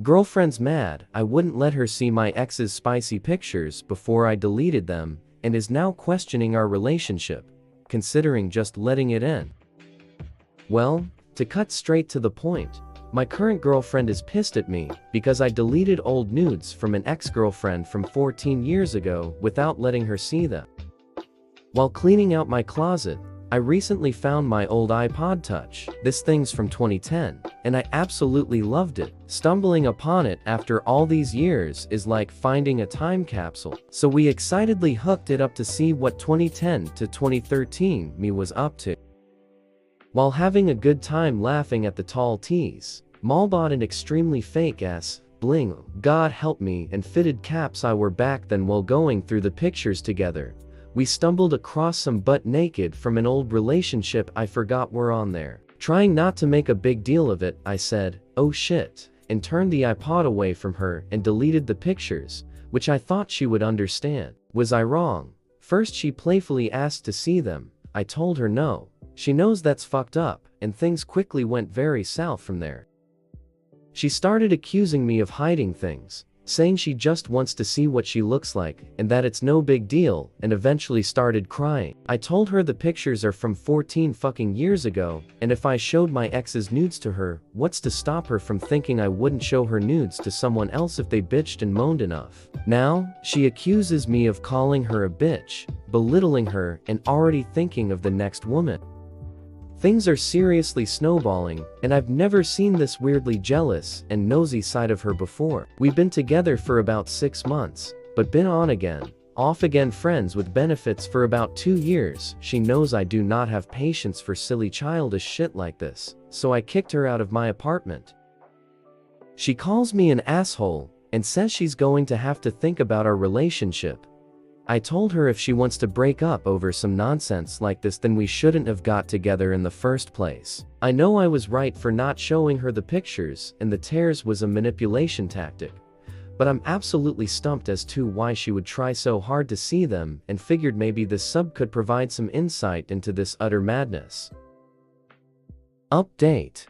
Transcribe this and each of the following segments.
Girlfriend's mad I wouldn't let her see my ex's spicy pictures before I deleted them, and is now questioning our relationship, considering just letting it end. Well, to cut straight to the point, my current girlfriend is pissed at me because I deleted old nudes from an ex-girlfriend from 14 years ago without letting her see them. While cleaning out my closet, I recently found my old iPod Touch. This thing's from 2010, and I absolutely loved it. Stumbling upon it after all these years is like finding a time capsule. So we excitedly hooked it up to see what 2010 to 2013 me was up to. While having a good time laughing at the tall tees, Mal bought an extremely fake-ass, bling, God help me, and fitted caps I wore back then. While going through the pictures together, we stumbled across some butt naked from an old relationship I forgot were on there. Trying not to make a big deal of it, I said, "Oh shit," and turned the iPod away from her and deleted the pictures, which I thought she would understand. Was I wrong? First she playfully asked to see them. I told her no. She knows that's fucked up, and things quickly went very south from there. She started accusing me of hiding things, saying she just wants to see what she looks like and that it's no big deal, and eventually started crying. I told her the pictures are from 14 fucking years ago, and if I showed my ex's nudes to her, what's to stop her from thinking I wouldn't show her nudes to someone else if they bitched and moaned enough? Now, she accuses me of calling her a bitch, belittling her, and already thinking of the next woman. Things are seriously snowballing, and I've never seen this weirdly jealous and nosy side of her before. We've been together for about 6 months, but been on again, off again friends with benefits for about 2 years. She knows I do not have patience for silly childish shit like this, so I kicked her out of my apartment. She calls me an asshole, and says she's going to have to think about our relationship. I told her if she wants to break up over some nonsense like this, then we shouldn't have got together in the first place. I know I was right for not showing her the pictures, and the tears was a manipulation tactic. But I'm absolutely stumped as to why she would try so hard to see them, and figured maybe this sub could provide some insight into this utter madness. Update.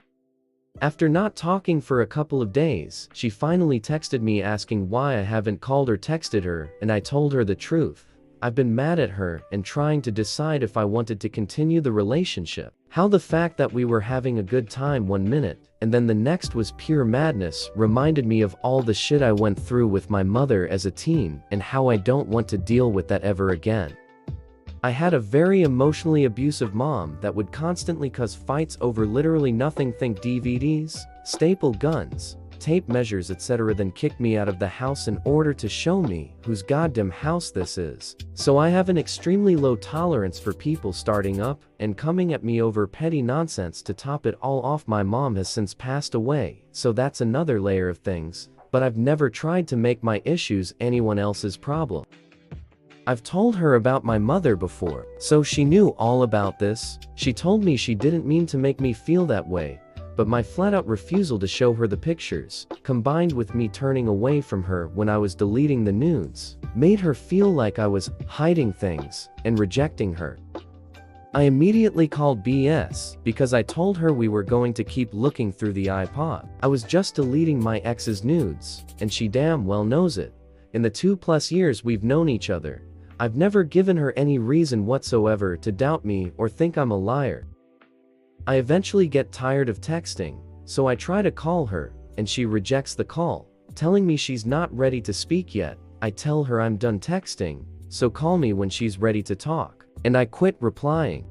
After not talking for a couple of days, she finally texted me asking why I haven't called or texted her, and I told her the truth. I've been mad at her and trying to decide if I wanted to continue the relationship. How the fact that we were having a good time 1 minute, and then the next was pure madness, reminded me of all the shit I went through with my mother as a teen, and how I don't want to deal with that ever again. I had a very emotionally abusive mom that would constantly cause fights over literally nothing. Think DVDs, staple guns, tape measures, etc. Then kicked me out of the house in order to show me whose goddamn house this is. So I have an extremely low tolerance for people starting up and coming at me over petty nonsense. To top it all off, my mom has since passed away, so that's another layer of things, but I've never tried to make my issues anyone else's problem. I've told her about my mother before, so she knew all about this. She told me she didn't mean to make me feel that way, but my flat-out refusal to show her the pictures, combined with me turning away from her when I was deleting the nudes, made her feel like I was hiding things and rejecting her. I immediately called BS because I told her we were going to keep looking through the iPod. I was just deleting my ex's nudes, and she damn well knows it. In the 2+ years we've known each other, I've never given her any reason whatsoever to doubt me or think I'm a liar. I eventually get tired of texting, so I try to call her, and she rejects the call, telling me she's not ready to speak yet. I tell her I'm done texting, so call me when she's ready to talk, and I quit replying.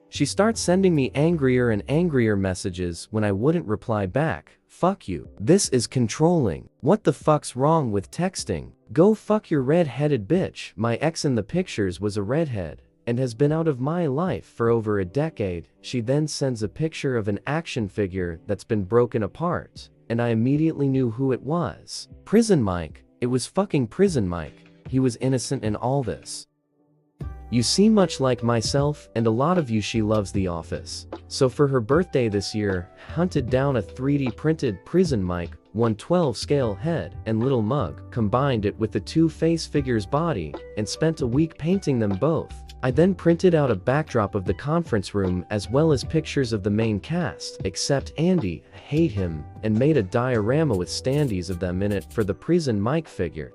She starts sending me angrier and angrier messages when I wouldn't reply back. Fuck you. This is controlling. What the fuck's wrong with texting? Go fuck your red-headed bitch. My ex in the pictures was a redhead, and has been out of my life for over a decade. She then sends a picture of an action figure that's been broken apart, and I immediately knew who it was. Prison Mike. It was fucking Prison Mike. He was innocent in all this. You see, much like myself and a lot of you, she loves The Office. So for her birthday this year, hunted down a 3D printed Prison Mike 1/12 scale head and little mug, combined it with the two face figures' body, and spent a week painting them both. I then printed out a backdrop of the conference room as well as pictures of the main cast, except Andy, I hate him, and made a diorama with standees of them in it for the Prison Mike figure.